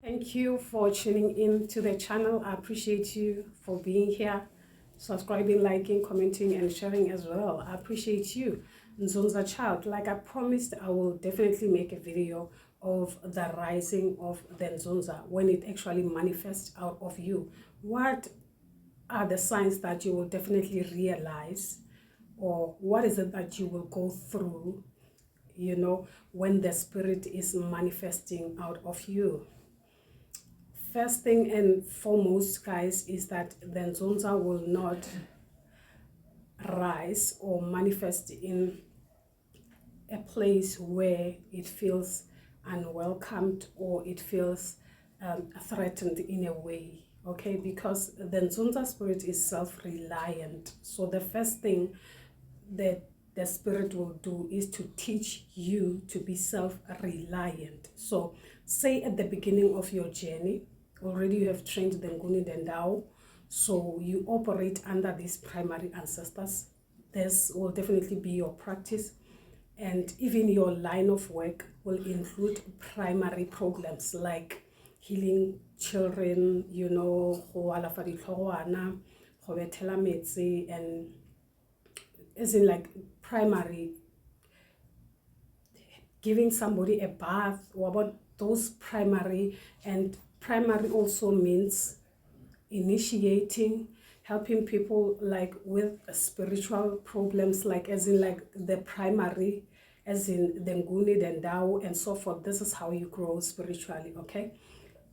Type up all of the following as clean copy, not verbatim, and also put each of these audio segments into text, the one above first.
Thank you for tuning in to the channel. I appreciate you for being here, subscribing, liking, commenting, and sharing as well. I appreciate you, Nzunza child. Like I promised, I will definitely make a video of the rising of the Nzunza when it actually manifests out of you. What are the signs that you will definitely realize, or what is it that you will go through, when the spirit is manifesting out of you? First thing and foremost, guys, is that the Nzunza will not rise or manifest in a place where it feels unwelcomed or it feels threatened in a way, okay? Because the Nzunza spirit is self-reliant. So the first thing that the spirit will do is to teach you to be self-reliant. So say at the beginning of your journey, already you have trained the Nguni and Dao, so you operate under these primary ancestors. This will definitely be your practice, and even your line of work will include primary programs like healing children, and as in like primary, giving somebody a bath, or about those primary. And primary also means initiating, helping people like with spiritual problems, like as in like the primary, as in the Nguni, the Dao, and so forth. This is how you grow spiritually, okay?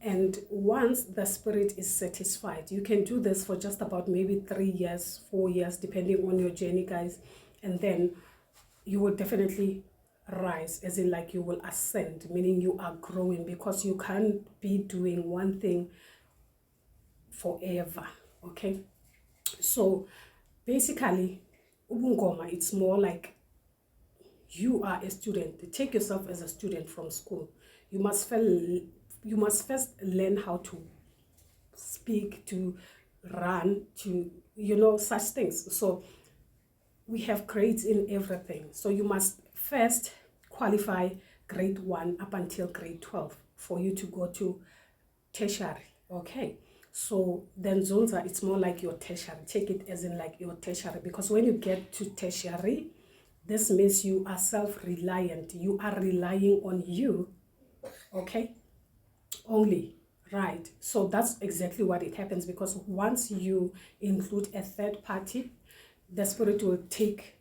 And once the spirit is satisfied, you can do this for just about maybe 3 years, 4 years, depending on your journey, guys. And then you will definitely rise, as in like you will ascend, meaning you are growing, because you can't be doing one thing forever, okay? So basically, ubungoma, it's more like you are a student. Take yourself as a student from school. You must first learn how to speak, to run, to such things. So we have grades in everything. So you must first qualify grade 1 up until grade 12 for you to go to tertiary, okay? So then Nzunza, it's more like your tertiary. Take it as in like your tertiary, because when you get to tertiary, this means you are self-reliant. You are relying on you, okay? Only, right? So that's exactly what it happens, because once you include a third party, the spirit will take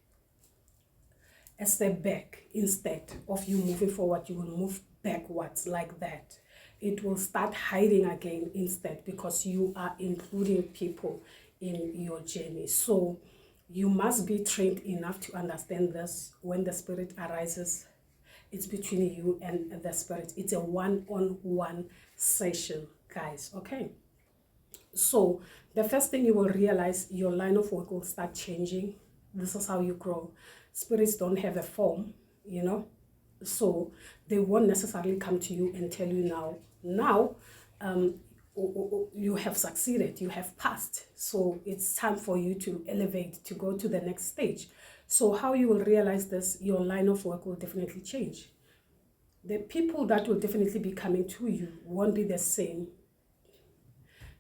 a step back. Instead of you moving forward, you will move backwards like that. It will start hiding again instead, because you are including people in your journey. So you must be trained enough to understand this. When the spirit arises, it's between you and the spirit. It's a one-on-one session, guys, okay? So the first thing you will realize, your line of work will start changing. This is how you grow. Spirits don't have a form, so they won't necessarily come to you and tell you now you have succeeded, you have passed, so it's time for you to elevate, to go to the next stage. So how you will realize this, your line of work will definitely change. The people that will definitely be coming to you won't be the same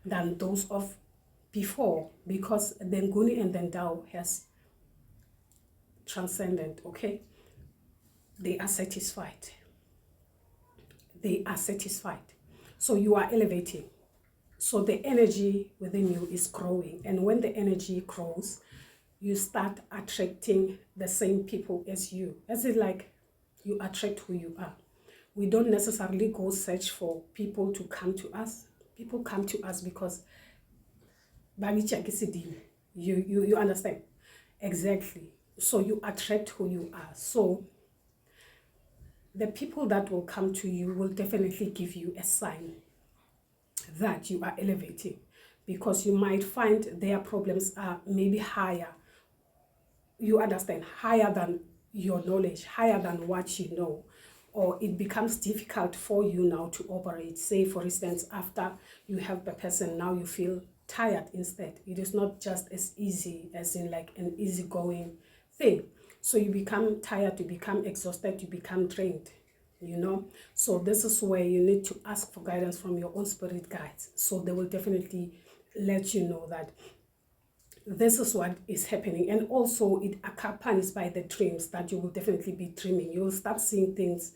than those of before, because the Nguni and the Dao has transcended, okay? They are satisfied. They are satisfied. So you are elevating. So the energy within you is growing. And when the energy grows, you start attracting the same people as you. As it like you attract who you are. We don't necessarily go search for people to come to us. People come to us because you understand? Exactly. So you attract who you are. So the people that will come to you will definitely give you a sign that you are elevating, because you might find their problems are maybe higher. You understand? Higher than your knowledge, higher than what you know. Or it becomes difficult for you now to operate. Say, for instance, after you help a person, now you feel tired instead. It is not just as easy as in like an easygoing thing. So you become tired, you become exhausted, you become drained. you know. So this is where you need to ask for guidance from your own spirit guides. So they will definitely let you know that this is what is happening. And also it accompanies by the dreams that you will definitely be dreaming. You will start seeing things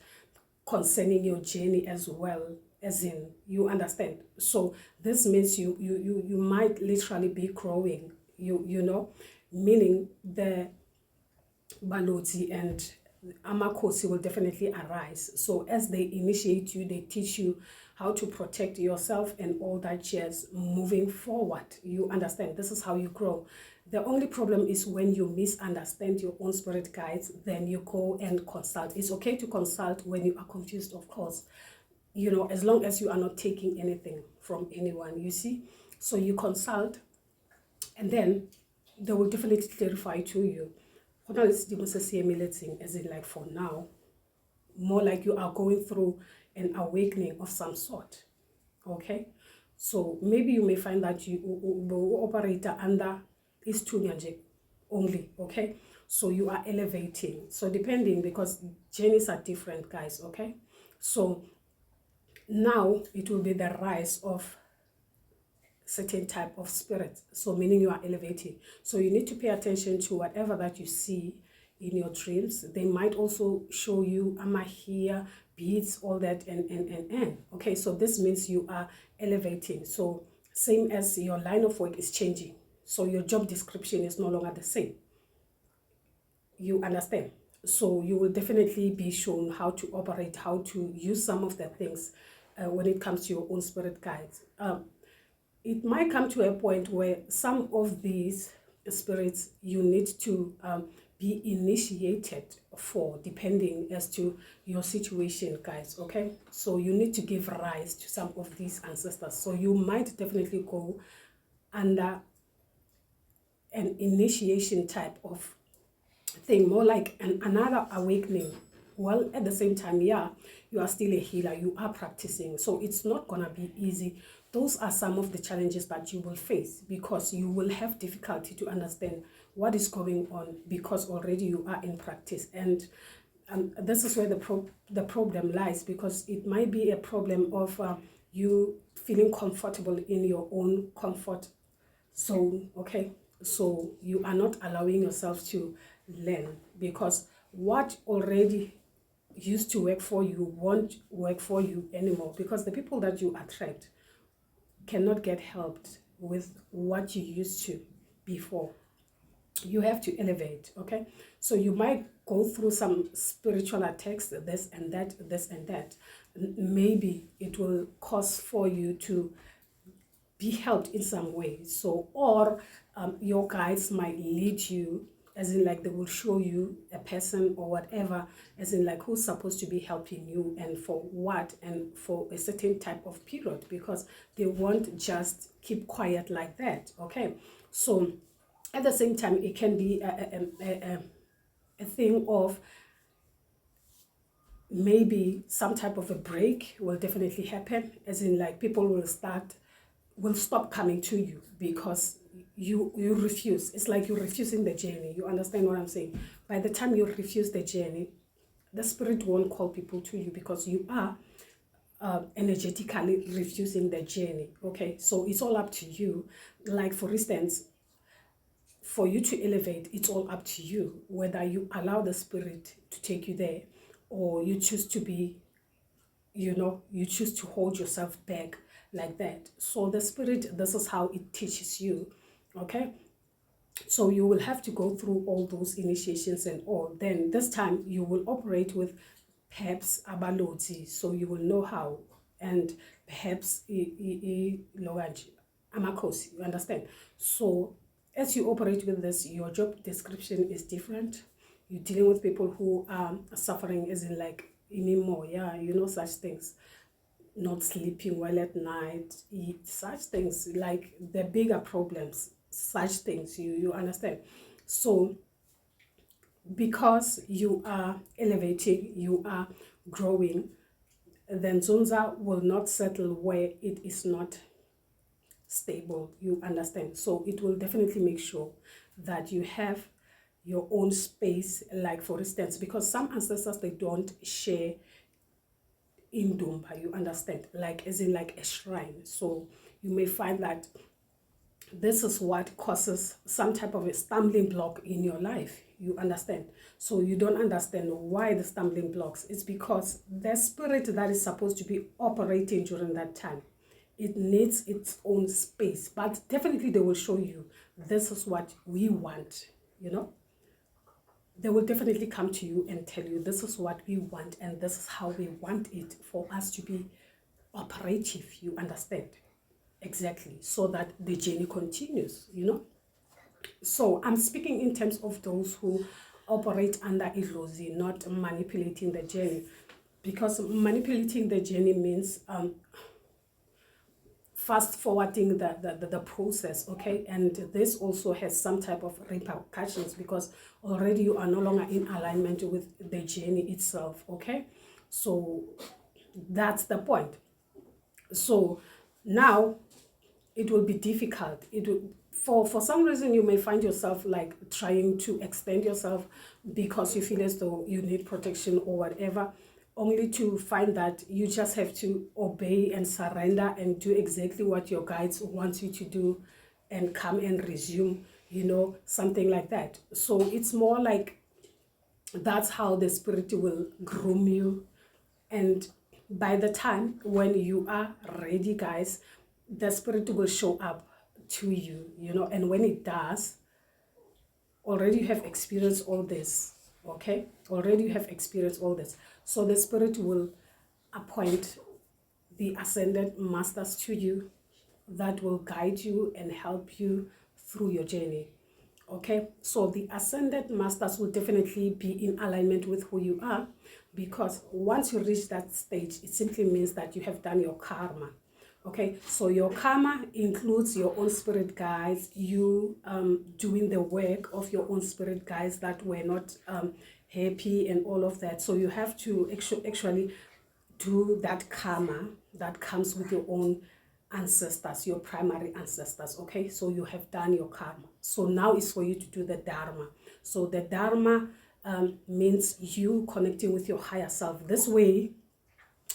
concerning your journey as well, as in, you understand. So this means you might literally be growing, you know, meaning the baloti and amakosi will definitely arise. So as they initiate you, they teach you how to protect yourself and all that jazz moving forward. You understand? This is how you grow. The only problem is when you misunderstand your own spirit guides, then you go and consult. It's okay to consult when you are confused, of course, you know, as long as you are not taking anything from anyone, you see. So you consult, and then they will definitely clarify to you. As in, like, for now, more like you are going through an awakening of some sort. Okay, so maybe you may find that you operate under Istunyanje only. Okay, so you are elevating. So depending, because journeys are different, guys. Okay, so now it will be the rise of certain type of spirit, so meaning you are elevating. So you need to pay attention to whatever that you see in your dreams. They might also show you amahia, beads, all that, and okay, so this means you are elevating. So same as your line of work is changing, so your job description is no longer the same, you understand. So you will definitely be shown how to operate, how to use some of the things when it comes to your own spirit guides. It might come to a point where some of these spirits you need to be initiated for, depending as to your situation, guys. Okay, so you need to give rise to some of these ancestors. So you might definitely go under an initiation type of thing, more like another awakening. Well, at the same time, yeah, you are still a healer, you are practicing, so it's not gonna be easy. Those are some of the challenges that you will face, because you will have difficulty to understand what is going on, because already you are in practice. And this is where the problem lies, because it might be a problem of you feeling comfortable in your own comfort zone. Okay, so you are not allowing yourself to learn, because what already used to work for you won't work for you anymore, because the people that you attract cannot get helped with what you used to before. You have to elevate. Okay, so you might go through some spiritual attacks, this and that, this and that. Maybe it will cause for you to be helped in some way. So, or your guides might lead you, as in, like, they will show you a person or whatever, as in, like, who's supposed to be helping you and for what, and for a certain type of period, because they won't just keep quiet like that. Okay, so at the same time, it can be a thing of maybe some type of a break will definitely happen, as in, like, people will stop coming to you because you refuse. It's like you're refusing the journey. You understand what I'm saying? By the time you refuse the journey, the spirit won't call people to you, because you are energetically refusing the journey. Okay, so it's all up to you. Like, for instance, for you to elevate, it's all up to you whether you allow the spirit to take you there, or you choose to be, you choose to hold yourself back like that. So the spirit, this is how it teaches you. Okay, so you will have to go through all those initiations and all. Then this time you will operate with perhaps abaloti, so you will know how, and perhaps amakosi, you understand. So as you operate with this, your job description is different. You're dealing with people who are suffering, as in, like, more, yeah, such things, not sleeping well at night, eat, such things, like the bigger problems, such things, you understand. So because you are elevating, you are growing, then Nzunza will not settle where it is not stable, you understand. So it will definitely make sure that you have your own space. Like, for instance, because some ancestors, they don't share indumba, you understand, like as in like a shrine. So you may find that this is what causes some type of a stumbling block in your life, you understand. So you don't understand why the stumbling blocks. It's because the spirit that is supposed to be operating during that time, it needs its own space. But definitely they will show you, this is what we want, you know. They will definitely come to you and tell you, this is what we want and this is how we want it for us to be operative, you understand. Exactly, so that the journey continues, you know. So I'm speaking in terms of those who operate under illusion, not manipulating the journey, because manipulating the journey means fast forwarding the process, okay. And this also has some type of repercussions, because already you are no longer in alignment with the journey itself, okay. So that's the point. So now it will be difficult. It will, for some reason you may find yourself like trying to extend yourself because you feel as though you need protection or whatever, only to find that you just have to obey and surrender and do exactly what your guides want you to do and come and resume, you know, something like that. So it's more like that's how the spirit will groom you. And by the time when you are ready, guys, the spirit will show up to you, you know. And when it does, already you have experienced all this, okay. Already you have experienced all this. So the spirit will appoint the ascended masters to you that will guide you and help you through your journey, okay. So the ascended masters will definitely be in alignment with who you are, because once you reach that stage, it simply means that you have done your karma, okay. So your karma includes your own spirit guides, you doing the work of your own spirit guides that were not happy and all of that. So you have to actually do that karma that comes with your own ancestors, your primary ancestors, okay. So you have done your karma. So now it's for you to do the Dharma. So the Dharma means you connecting with your higher self. This way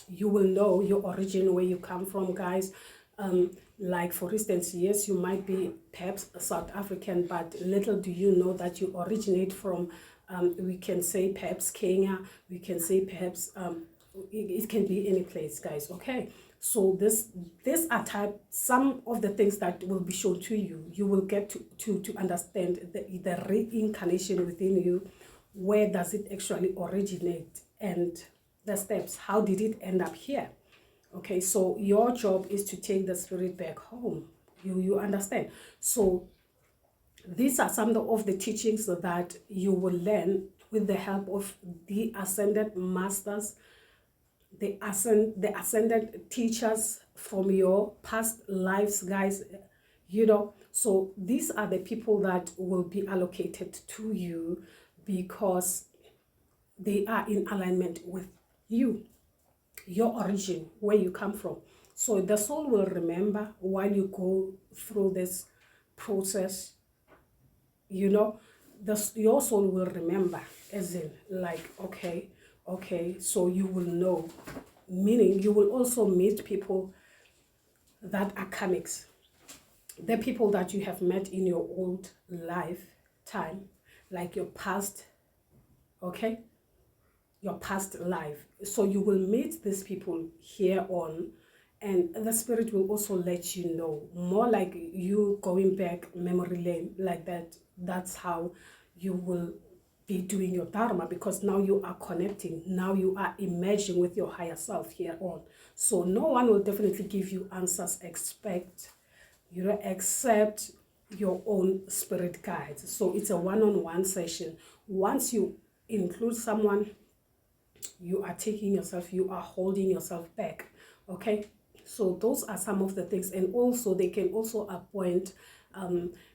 you will know your origin, where you come from, guys. Like for instance, yes, you might be perhaps South African, but little do you know that you originate from we can say perhaps Kenya, we can say perhaps it can be any place, guys, okay. So these are some of the things that will be shown to you. You will get to understand the reincarnation within you. Where does it actually originate, and the steps, how did it end up here, okay. So your job is to take the spirit back home, you understand. So these are some of the teachings that you will learn with the help of the ascended masters, the ascended teachers from your past lives, guys, you know. So these are the people that will be allocated to you, because they are in alignment with you, your origin, where you come from. So the soul will remember while you go through this process, you know. Your soul will remember, as in like, okay, so you will know, meaning you will also meet people that are karmics, the people that you have met in your old lifetime, like your past, okay, your past life. So you will meet these people here on, and the spirit will also let you know, more like you going back memory lane, like that. That's how you will be doing your Dharma, because now you are connecting, now you are emerging with your higher self here on. So no one will definitely give you answers except your own spirit guides. So it's a one-on-one session. Once you include someone, you are taking yourself, you are holding yourself back, okay. So those are some of the things. And also they can also appoint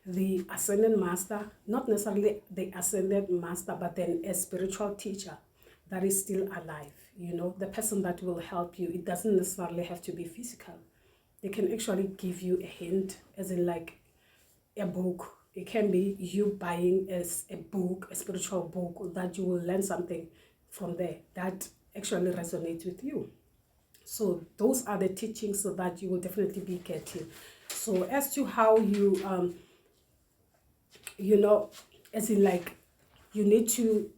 the ascended master, not necessarily the ascended master, but then a spiritual teacher that is still alive, you know, the person that will help you. It doesn't necessarily have to be physical. They can actually give you a hint, as in like a book. It can be you buying a book, a spiritual book, that you will learn something from there that actually resonates with you. So those are the teachings so that you will definitely be getting. So as to how you you know, as in like you need to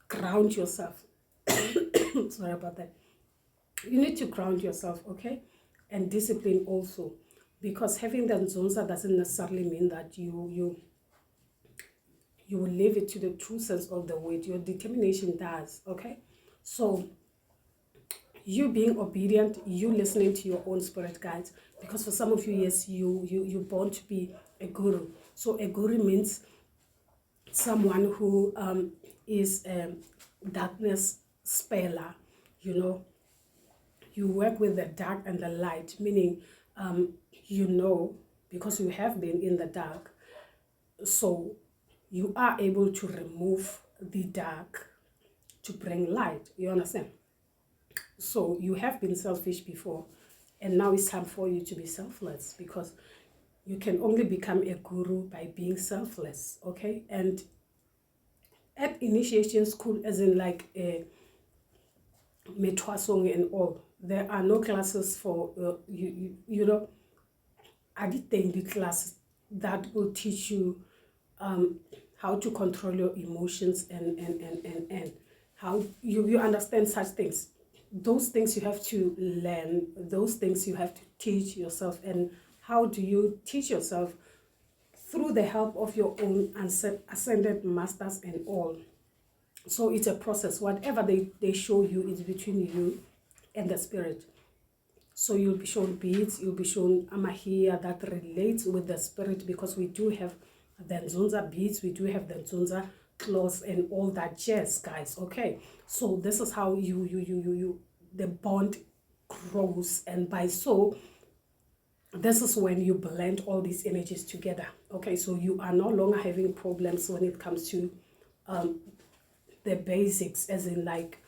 ground yourself. Sorry about that. You need to ground yourself, okay? And discipline also, because having the Nzunza doesn't necessarily mean that you will leave it to the true sense of the word. Your determination does, okay? So you being obedient, you listening to your own spirit guides, because for some of you, yes, you're born to be a guru. So a guru means someone who is a darkness speller, you know. You work with the dark and the light, meaning you know, because you have been in the dark, so you are able to remove the dark to bring light. You understand? So you have been selfish before, and now it's time for you to be selfless, because you can only become a guru by being selfless, okay? And at initiation school, as in like a metwasong and all, there are no classes for you know, I did think the classes that will teach you how to control your emotions and how you understand such things. Those things you have to learn, those things you have to teach yourself. And how do you teach yourself? Through the help of your own ascended masters and all. So it's a process. Whatever they show you is between you and the spirit. So you'll be shown beads, you'll be shown amahia that relates with the spirit, because we do have the Nzunza beads, we do have the Nzunza cloths and all that jazz, guys. Okay, so this is how you the bond grows, and by so this is when you blend all these energies together. Okay, so you are no longer having problems when it comes to the basics, as in like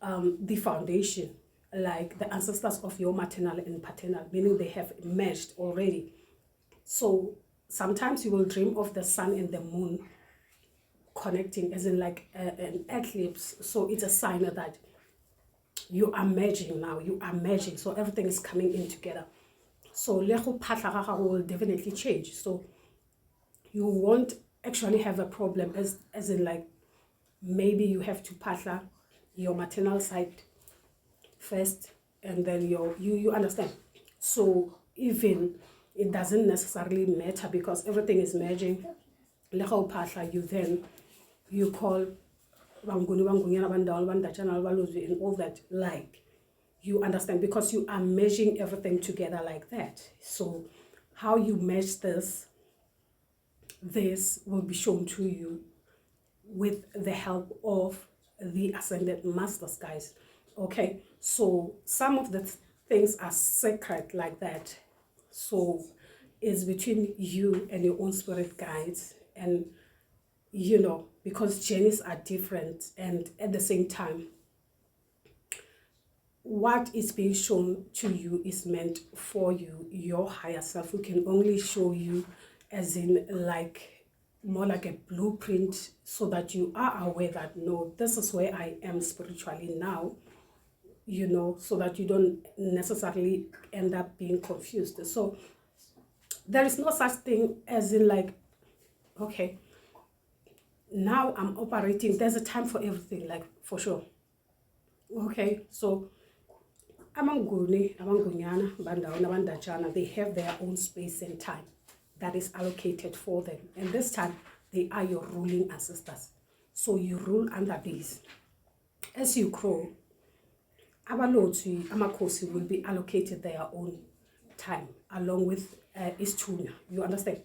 the foundation, like the ancestors of your maternal and paternal, meaning they have meshed already. So sometimes you will dream of the sun and the moon connecting, as in like an eclipse. So it's a sign that you are merging now, you are merging, so everything is coming in together. So lego phatla will definitely change. So you won't actually have a problem, as in like maybe you have to phatla your maternal side first, and then you understand. So even it doesn't necessarily matter, because everything is merging. Lego phatla, you then you call Wanguni, Wangunyana, Bandal, Bandachana, Waluzi, and all that, like, you understand, because you are measuring everything together like that. So how you measure this will be shown to you with the help of the ascended masters, guys. Okay, so some of the things are sacred like that. So it's between you and your own spirit guides, and you know, because journeys are different, and at the same time what is being shown to you is meant for you, your higher self, who can only show you as in like more like a blueprint, so that you are aware that no, this is where I am spiritually now, you know, so that you don't necessarily end up being confused. So there is no such thing as in like, okay, now I'm operating, there's a time for everything, like for sure. Okay, so Amanguni, Amangunyana, Bandaona, Bandachana, they have their own space and time that is allocated for them. And this time, they are your ruling ancestors. So you rule under these. As you grow, Abalotsi, Amakosi will be allocated their own time, along with Istunya. You understand?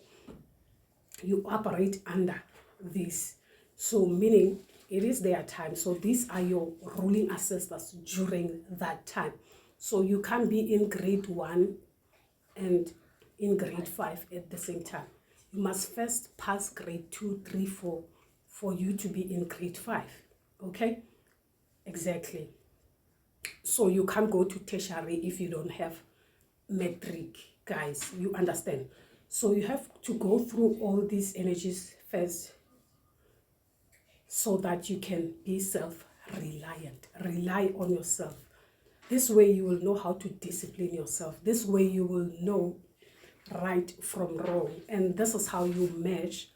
You operate under this. So meaning, it is their time. So these are your ruling ancestors during that time. So you can't be in grade 1 and in grade 5 at the same time. You must first pass grade 2, 3, 4 for you to be in grade 5. Okay? Exactly. So you can't go to tertiary if you don't have metric, guys. You understand? So you have to go through all these energies first, so that you can be self-reliant. Rely on yourself. This way you will know how to discipline yourself. This way you will know right from wrong. And this is how you merge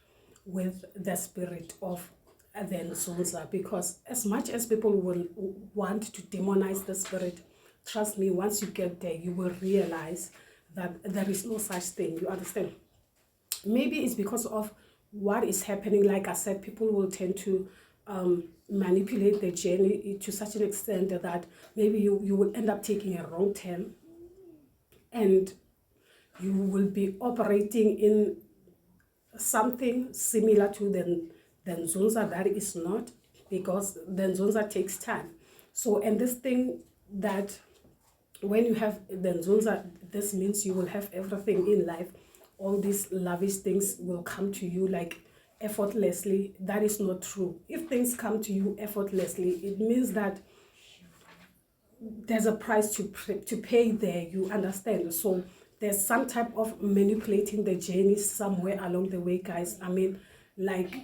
with the spirit of the Nzunza. Because as much as people will want to demonize the spirit, trust me, once you get there, you will realize that there is no such thing. You understand? Maybe it's because of what is happening. Like I said, people will tend to manipulate the journey to such an extent that maybe you will end up taking a wrong turn, and you will be operating in something similar to the Nzunza that is not, because the Nzunza takes time. So, and this thing that when you have the Nzunza, this means you will have everything in life. All these lavish things will come to you like effortlessly. That is not true. If things come to you effortlessly, it means that there's a price to pay there, you understand? So there's some type of manipulating the journey somewhere along the way, guys. I mean, like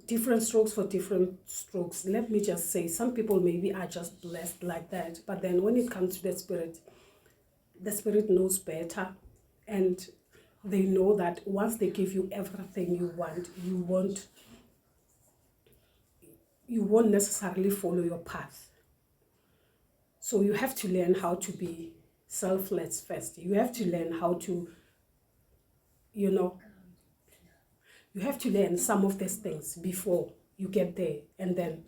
different strokes for different strokes. Let me just say, some people maybe are just blessed like that, but then when it comes to the spirit knows better, and they know that once they give you everything you want, you won't necessarily follow your path. So you have to learn how to be selfless first. You have to learn how to, you have to learn some of these things before you get there. And then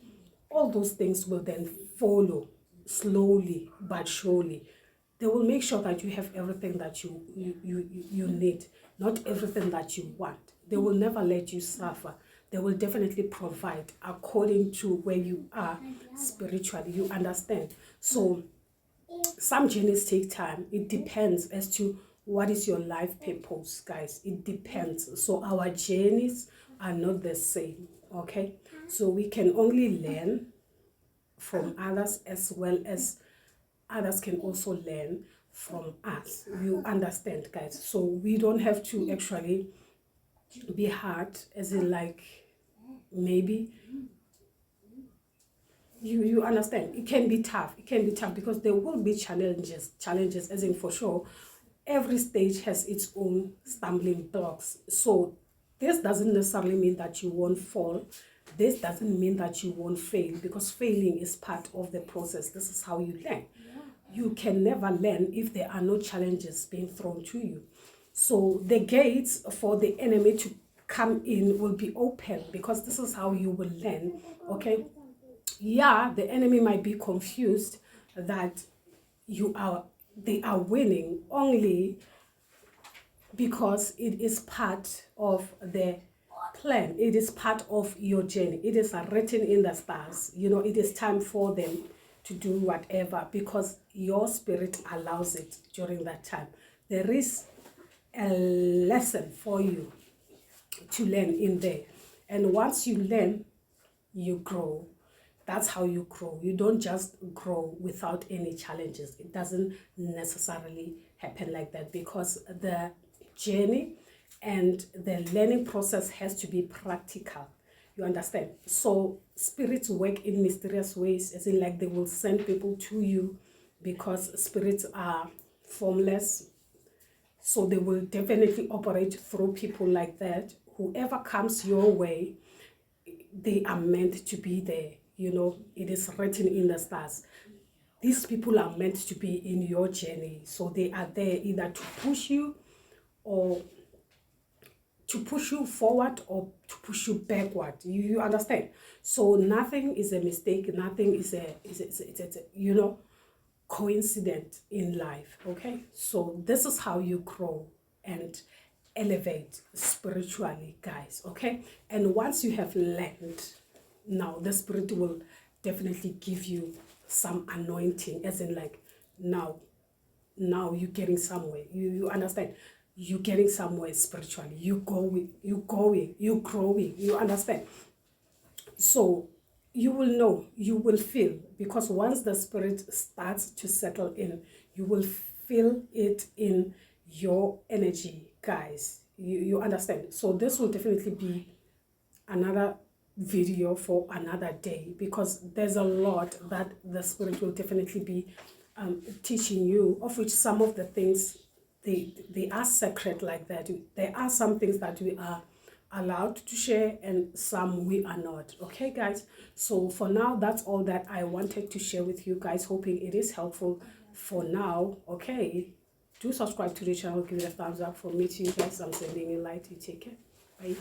all those things will then follow slowly but surely. They will make sure that you have everything that you need, not everything that you want. They will never let you suffer. They will definitely provide according to where you are spiritually. You understand? So some journeys take time. It depends as to what is your life purpose, guys. It depends. So our journeys are not the same, okay? So we can only learn from others, as well as others can also learn from us. You understand, guys? So we don't have to actually be hard, as in like maybe you understand. It can be tough. It can be tough because there will be challenges, as in for sure. Every stage has its own stumbling blocks. So this doesn't necessarily mean that you won't fall. This doesn't mean that you won't fail, because failing is part of the process. This is how you learn. You can never learn if there are no challenges being thrown to you. So the gates for the enemy to come in will be open, because this is how you will learn, okay? Yeah, the enemy might be confused that they are winning only because it is part of the plan. It is part of your journey. It is written in the stars. It is time for them to do whatever, because your spirit allows it during that time. There is a lesson for you to learn in there. And once you learn, you grow. That's how you grow. You don't just grow without any challenges. It doesn't necessarily happen like that, because the journey and the learning process has to be practical. You understand? So spirits work in mysterious ways, as in like they will send people to you, because spirits are formless. So they will definitely operate through people like that. Whoever comes your way, they are meant to be there. It is written in the stars. These people are meant to be in your journey. So they are there either to push you, or to push you forward, or to push you backward. You understand? So nothing is a mistake. Nothing is a coincident in life. Okay? So this is how you grow and elevate spiritually, guys. Okay? And once you have learned, now the spirit will definitely give you some anointing, as in like now you're getting somewhere. You understand? You're getting somewhere spiritually. You're growing, you understand? So you will know, you will feel, because once the spirit starts to settle in, you will feel it in your energy, guys. You understand? So this will definitely be another video for another day, because there's a lot that the Spirit will definitely be teaching you, of which some of the things, they are sacred like that. There are some things that we are allowed to share and some we are not. Okay, guys? So for now, that's all that I wanted to share with you guys, hoping it is helpful for now. Okay, do subscribe to the channel, give it a thumbs up. For me to you guys, I'm sending you light. You take care. Bye.